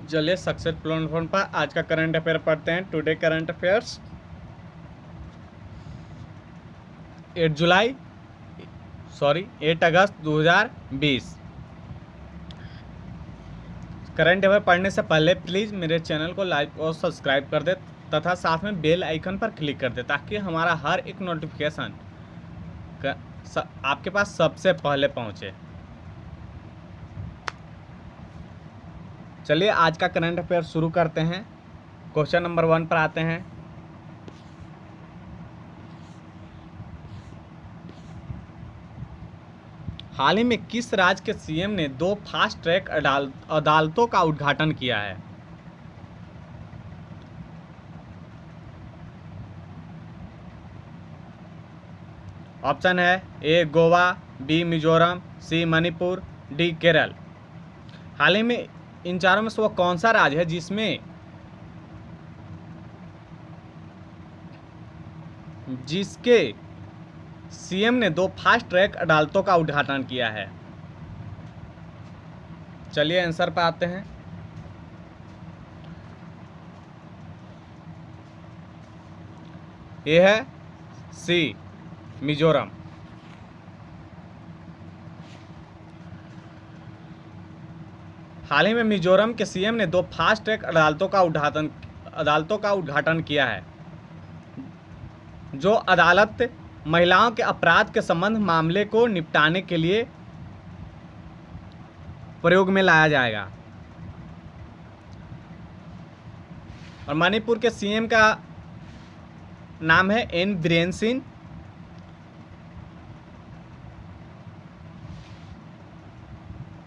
चलिए success platform पर आज का करंट अफेयर पढ़ते हैं। टुडे करंट अफेयर्स 8 अगस्त 2020। करंट अफेयर पढ़ने से पहले प्लीज़ मेरे चैनल को लाइक और सब्सक्राइब कर दे तथा साथ में बेल आइकन पर क्लिक कर दे ताकि हमारा हर एक नोटिफिकेशन आपके पास सबसे पहले पहुंचे। चलिए आज का करंट अफेयर शुरू करते हैं। क्वेश्चन नंबर 1 पर आते हैं। हाल ही में किस राज्य के सीएम ने 2 फास्ट ट्रैक अदालतों का उद्घाटन किया है? ऑप्शन है ए गोवा, बी मिजोरम, सी मणिपुर, डी केरल। हाल ही में इन चारों में से वह कौन सा राज्य है जिसके सीएम ने 2 फास्ट ट्रैक अदालतों का उद्घाटन किया है? चलिए आंसर पर आते हैं। ये है सी मिजोरम। हाल ही में मिजोरम के सीएम ने 2 फास्ट ट्रैक अदालतों का उद्घाटन किया है, जो अदालत महिलाओं के अपराध के संबंध मामले को निपटाने के लिए प्रयोग में लाया जाएगा। और मणिपुर के सीएम का नाम है एन बीरेन सिंह।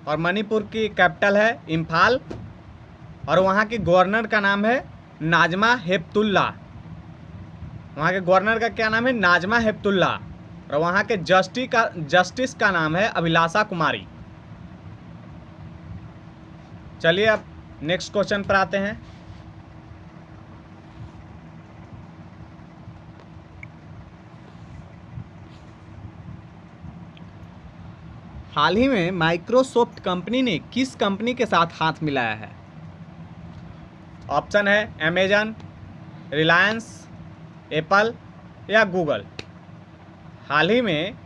और मणिपुर की कैपिटल है इम्फाल और वहाँ के गवर्नर का नाम है नाजमा हेपतुल्ला। वहाँ के गवर्नर का क्या नाम है? नाजमा हेपतुल्ला। और वहाँ के जस्टिस का नाम है अभिलाषा कुमारी। चलिए अब नेक्स्ट क्वेश्चन पर आते हैं। हाल ही में माइक्रोसॉफ्ट कंपनी ने किस कंपनी के साथ हाथ मिलाया है? ऑप्शन है अमेजन, रिलायंस, एप्पल या गूगल। हाल ही में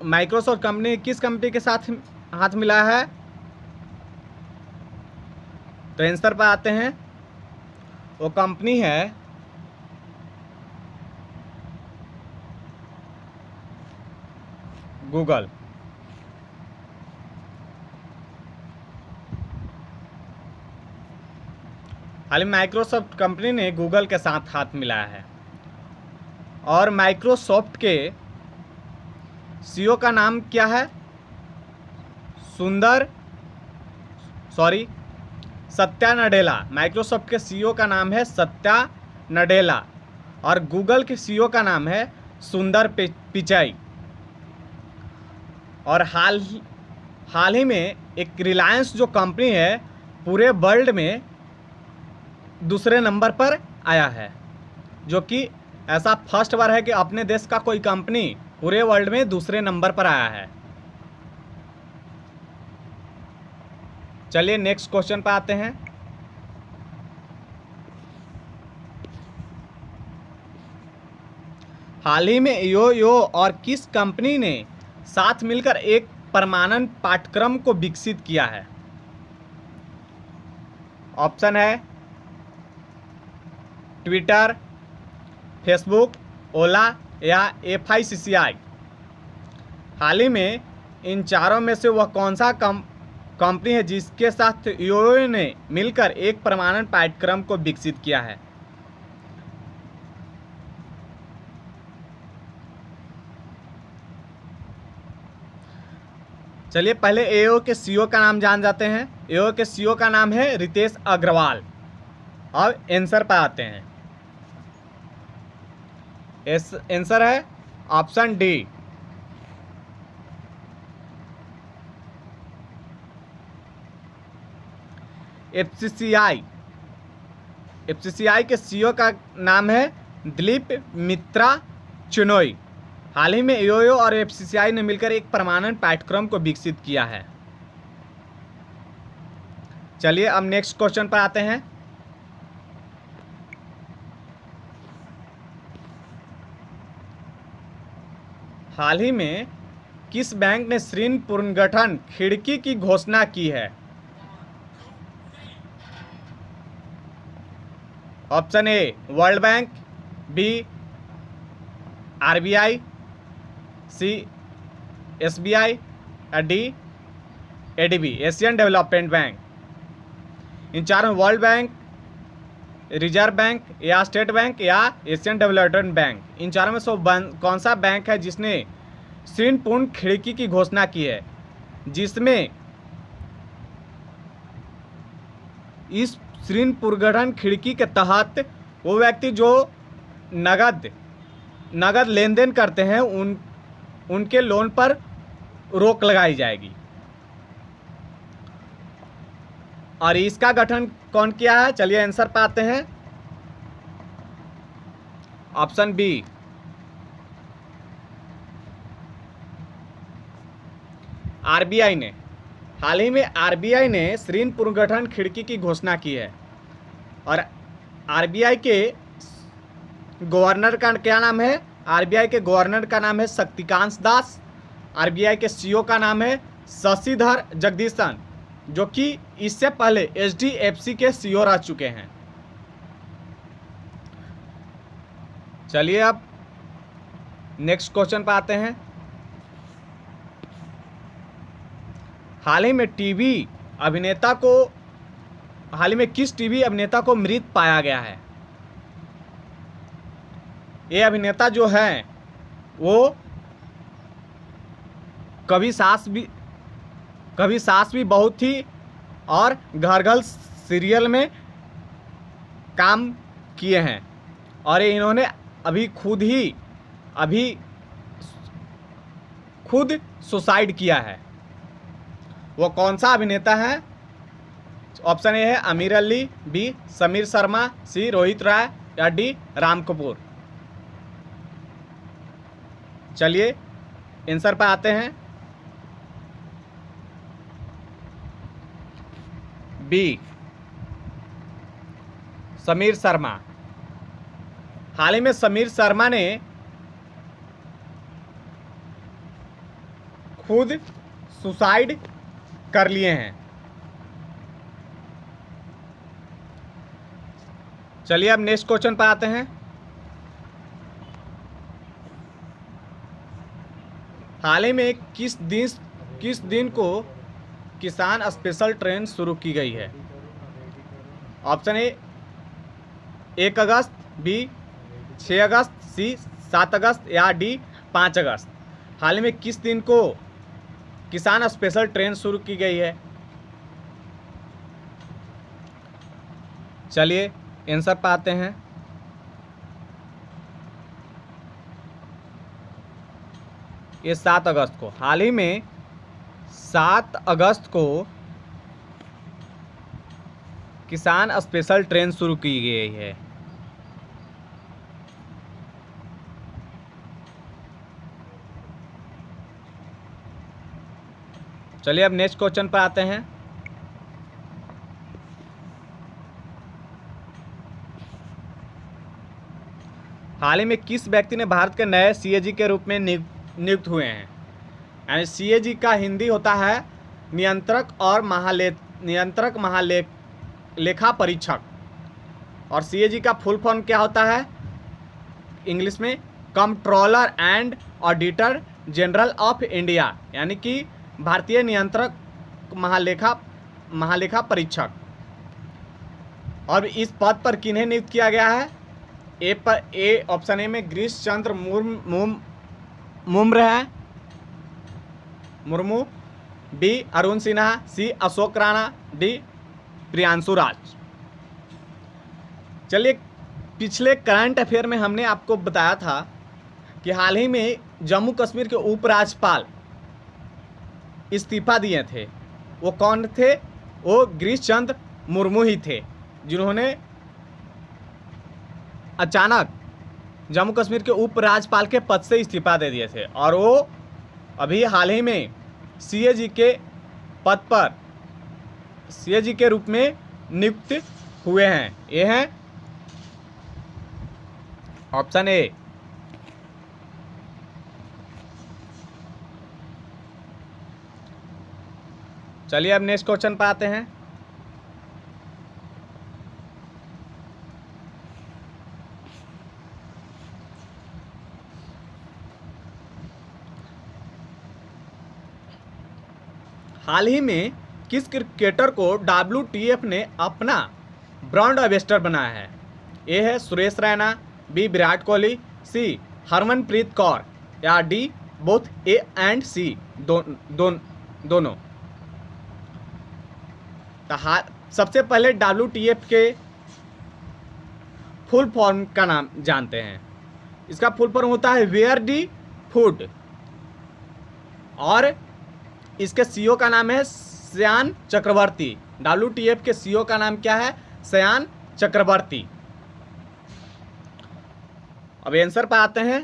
माइक्रोसॉफ्ट कंपनी किस कंपनी के साथ हाथ मिलाया है? तो आंसर पर आते हैं। वो कंपनी है गूगल। हाल ही माइक्रोसॉफ्ट कंपनी ने गूगल के साथ हाथ मिलाया है। और माइक्रोसॉफ्ट के सीईओ का नाम क्या है? सत्या नडेला। माइक्रोसॉफ्ट के सीईओ का नाम है सत्या नडेला। और गूगल के सीईओ का नाम है सुंदर पिचाई। और हाल ही में एक रिलायंस जो कंपनी है पूरे वर्ल्ड में दूसरे नंबर पर आया है, जो कि ऐसा फर्स्ट बार है कि अपने देश का कोई कंपनी पूरे वर्ल्ड में दूसरे नंबर पर आया है। चलिए नेक्स्ट क्वेश्चन पर आते हैं। हाल ही में यो और किस कंपनी ने साथ मिलकर एक परमानेंट पाठ्यक्रम को विकसित किया है? ऑप्शन है ट्विटर, फेसबुक, ओला या FICCI। हाल ही में इन चारों में से वह कौन सा कंपनी है जिसके साथ यो ने मिलकर एक परमानेंट पाठ्यक्रम को विकसित किया है? चलिए पहले एओ के सीईओ का नाम जान जाते हैं। एओ के सीईओ का नाम है रितेश अग्रवाल। अब आंसर पर आते हैं। आंसर है ऑप्शन डी। FCCI के सीईओ का नाम है दिलीप मित्रा चिनोई। हाल ही में योयो और FCCI ने मिलकर एक परमानेंट पाठ्यक्रम को विकसित किया है। चलिए अब नेक्स्ट क्वेश्चन पर आते हैं। हाल ही में किस बैंक ने ऋण पुनर्गठन खिड़की की घोषणा की है? Option A World Bank, B RBI, C SBI या D ADB Asian Development Bank. इन चारों वर्ल्ड बैंक, रिजर्व बैंक या स्टेट बैंक या एशियन डेवलपमेंट बैंक, इन चारों में से कौन सा बैंक है जिसने ऋण पूर्ण खिड़की की घोषणा की है, जिसमें इस ऋण पुनर्गठन खिड़की के तहत वो व्यक्ति जो नगद लेन देन करते हैं उनके लोन पर रोक लगाई जाएगी। और इसका गठन कौन किया है? चलिए आंसर पाते हैं। ऑप्शन बी आरबीआई ने। हाल ही में आरबीआई ने ऋण पुनर्गठन खिड़की की घोषणा की है। और आरबीआई के गवर्नर का क्या नाम है? आरबीआई के गवर्नर का नाम है शक्तिकांत दास। आरबीआई के सीईओ का नाम है शशिधर जगदीशन, जो कि इससे पहले एचडीएफसी के सीईओ रह चुके हैं। चलिए अब नेक्स्ट क्वेश्चन पर आते हैं। हाल ही में किस टीवी अभिनेता को मृत पाया गया है? ये अभिनेता जो है वो कभी सास भी बहू थी और घर घर सीरियल में काम किए हैं, और इन्होंने अभी खुद सुसाइड किया है। वो कौन सा अभिनेता है? ऑप्शन ए है आमिर अली, बी समीर शर्मा, सी रोहित राय या डी राम कपूर। चलिए आंसर पर आते हैं। बी समीर शर्मा। हाल ही में समीर शर्मा ने खुद सुसाइड कर लिए हैं। चलिए अब नेक्स्ट क्वेश्चन पर आते हैं। हाल ही में किस दिन को किसान स्पेशल ट्रेन शुरू की गई है? ऑप्शन ए 1 अगस्त, बी 6 अगस्त, सी 7 अगस्त या डी 5 अगस्त। हाल ही में किस दिन को किसान स्पेशल ट्रेन शुरू की गई है? चलिए आंसर पाते हैं। ये 7 अगस्त को। हाल ही में 7 अगस्त को किसान स्पेशल ट्रेन शुरू की गई है। चलिए अब नेक्स्ट क्वेश्चन पर आते हैं। हाल ही में किस व्यक्ति ने भारत के नए सीएजी के रूप में नियुक्त हुए हैं? यानी सीएजी का हिंदी होता है नियंत्रक महालेखा परीक्षक, और सीएजी का फुल फॉर्म क्या होता है इंग्लिश में? Controller and auditor general of India, यानी कि भारतीय नियंत्रक महालेखा परीक्षक। और इस पद पर किन्हें नियुक्त किया गया है? ए ऑप्शन ए में गिरीश चंद्र मुर्मू, बी अरुण सिन्हा, सी अशोक राणा, डी प्रियांशु राज। चलिए पिछले करंट अफेयर में हमने आपको बताया था कि हाल ही में जम्मू कश्मीर के उपराज्यपाल इस्तीफा दिए थे। वो कौन थे? वो गिरीश चंद्र मुर्मू ही थे, जिन्होंने अचानक जम्मू कश्मीर के उपराज्यपाल के पद से इस्तीफा दे दिए थे। और वो अभी हाल ही में सीएजी के पद पर सीएजी के रूप में नियुक्त हुए हैं? ये है ऑप्शन ए। चलिए अब नेक्स्ट क्वेश्चन पर आते हैं। हाल ही में किस क्रिकेटर को WTF ने अपना ब्रांड एम्बेसडर बनाया है? ए है सुरेश रैना, बी विराट कोहली, सी हरमनप्रीत कौर या डी बोथ ए एंड सी दोनों। तो सबसे पहले WTF के फुल फॉर्म का नाम जानते हैं। इसका फुल फॉर्म होता है वेयर डी फूड, और इसके सीईओ का नाम है सयान चक्रवर्ती। WTF के सीईओ का नाम क्या है? सयान चक्रवर्ती। अब आंसर पर आते हैं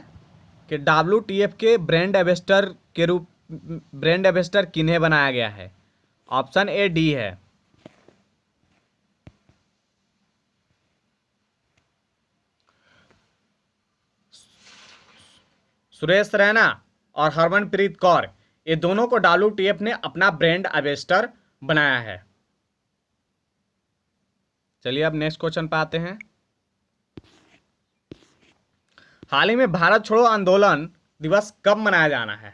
कि WTF के ब्रांड एम्बेसडर किन्हें बनाया गया है? ऑप्शन ए डी है। सुरेश रैना और हरमनप्रीत कौर, ये दोनों को WTF ने अपना ब्रांड एम्बेसडर बनाया है। चलिए अब नेक्स्ट क्वेश्चन पे आते हैं। हाल ही में भारत छोड़ो आंदोलन दिवस कब मनाया जाना है?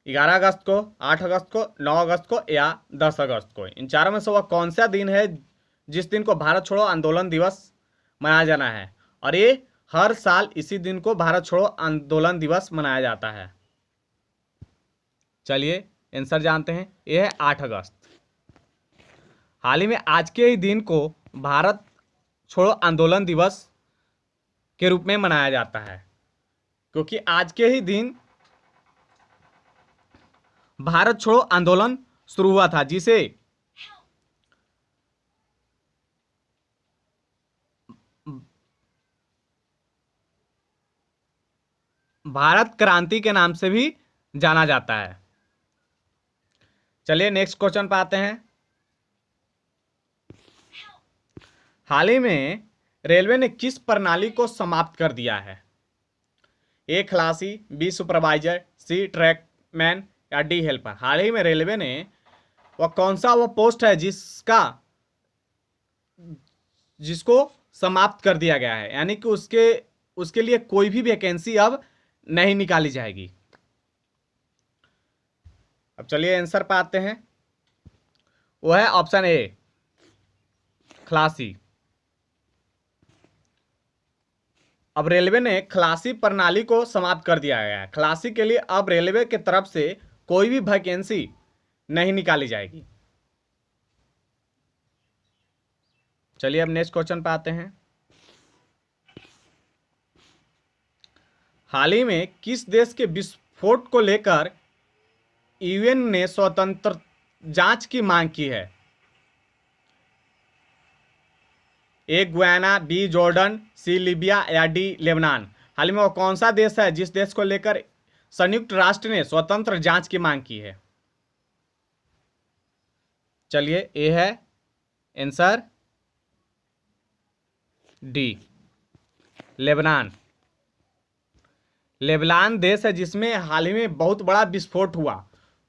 11 अगस्त को, 8 अगस्त को, 9 अगस्त को या 10 अगस्त को? इन चारों में से वह कौन सा दिन है जिस दिन को भारत छोड़ो आंदोलन दिवस मनाया जाना है? और ये हर साल इसी दिन को भारत छोड़ो आंदोलन दिवस मनाया जाता है। चलिए आंसर जानते हैं। यह है 8 अगस्त। हाल ही में आज के ही दिन को भारत छोड़ो आंदोलन दिवस के रूप में मनाया जाता है, क्योंकि आज के ही दिन भारत छोड़ो आंदोलन शुरू हुआ था, जिसे भारत क्रांति के नाम से भी जाना जाता है। चलिए नेक्स्ट क्वेश्चन पे आते हैं। हाल ही में रेलवे ने किस प्रणाली को समाप्त कर दिया है? ए खलासी, बी सुपरवाइजर, सी ट्रैकमैन या डी हेल्पर? हाल ही में रेलवे ने वह कौन सा वो पोस्ट है जिसको समाप्त कर दिया गया है, यानी कि उसके लिए कोई भी वैकेंसी अब नहीं निकाली जाएगी। अब चलिए आंसर पे आते हैं। वो है ऑप्शन ए खलासी। अब रेलवे ने खलासी प्रणाली को समाप्त कर दिया गया है। खलासी के लिए अब रेलवे की तरफ से कोई भी वैकेंसी नहीं निकाली जाएगी। चलिए अब नेक्स्ट क्वेश्चन पे आते हैं। हाल ही में किस देश के विस्फोट को लेकर यूएन ने स्वतंत्र जांच की मांग की है? ए गुयाना, बी जॉर्डन, सी लीबिया या डी लेबनान? हाल ही में वो कौन सा देश है जिस देश को लेकर संयुक्त राष्ट्र ने स्वतंत्र जांच की मांग की है? चलिए ए है आंसर डी लेबनान। लेबनान देश है जिसमें हाल ही में बहुत बड़ा विस्फोट हुआ।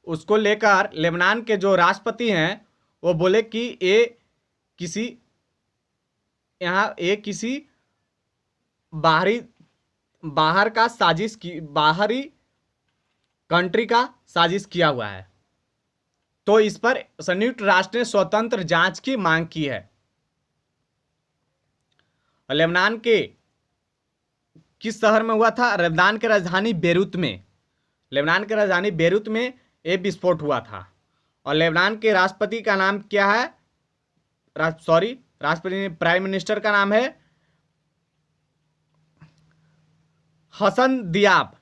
उसको लेकर लेबनान के जो राष्ट्रपति हैं वो बोले कि ये किसी बाहरी कंट्री का साजिश किया हुआ है। तो इस पर संयुक्त राष्ट्र ने स्वतंत्र जांच की मांग की है। और लेबनान के किस शहर में हुआ था? लेबनान की राजधानी बेरूत में। लेबनान की राजधानी बेरूत में एक विस्फोट हुआ था। और लेबनान के राष्ट्रपति का नाम क्या है? राष्ट्रपति प्राइम मिनिस्टर का नाम है हसन दियाब।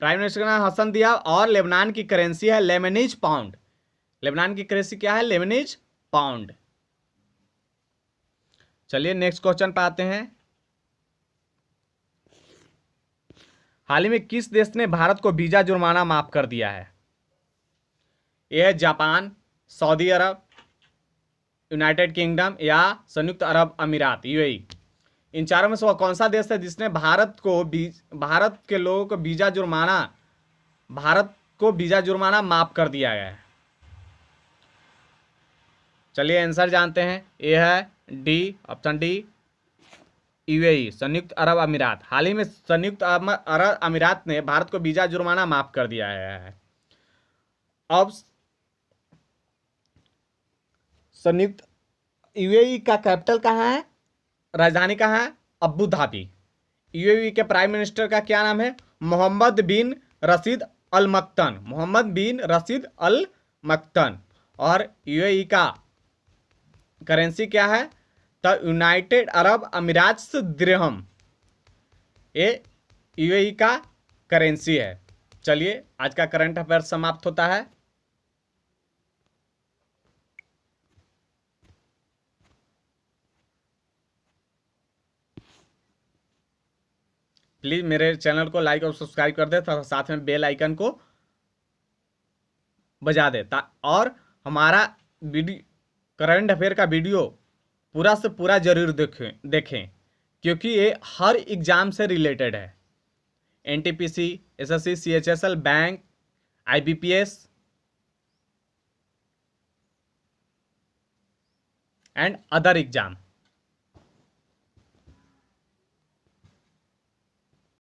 प्राइम मिनिस्टर का नाम हसन दियाब। और लेबनान की करेंसी है लेबनीज पाउंड। लेबनान की करेंसी क्या है? Lebanese pound. चलिए नेक्स्ट क्वेश्चन पे आते हैं। हाल ही में किस देश ने भारत को वीजा जुर्माना माफ कर दिया है? ये है जापान, सऊदी अरब, यूनाइटेड किंगडम या संयुक्त अरब अमीरात यूएई। इन चारों में से वह कौन सा देश है जिसने भारत के लोगों को वीजा जुर्माना माफ कर दिया गया है? चलिए आंसर जानते हैं। ये है डी, ऑप्शन डी, यूएई, संयुक्त अरब अमीरात। हाल ही में संयुक्त अरब अमीरात ने भारत को वीजा जुर्माना माफ कर दिया है। अब संयुक्त यूएई का कैपिटल कहाँ है, राजधानी कहाँ है? Abu Dhabi. यूएई के प्राइम मिनिस्टर का क्या नाम है? मोहम्मद बिन रशीद अल मक्तन। मोहम्मद बिन रशीद अल मक्तन। और यूएई का करेंसी क्या है? द यूनाइटेड अरब अमीरात्स दिरहम। ये यूएई का करेंसी है। चलिए आज का करंट अफेयर समाप्त होता है। प्लीज़ मेरे चैनल को लाइक और सब्सक्राइब कर दे तथा साथ में बेल आइकन को बजा दे और हमारा वीडियो करंट अफेयर का वीडियो पूरा से पूरा जरूर देखें क्योंकि ये हर एग्जाम से रिलेटेड है। NTPC, SSC, CHSL, bank, IBPS and other exam.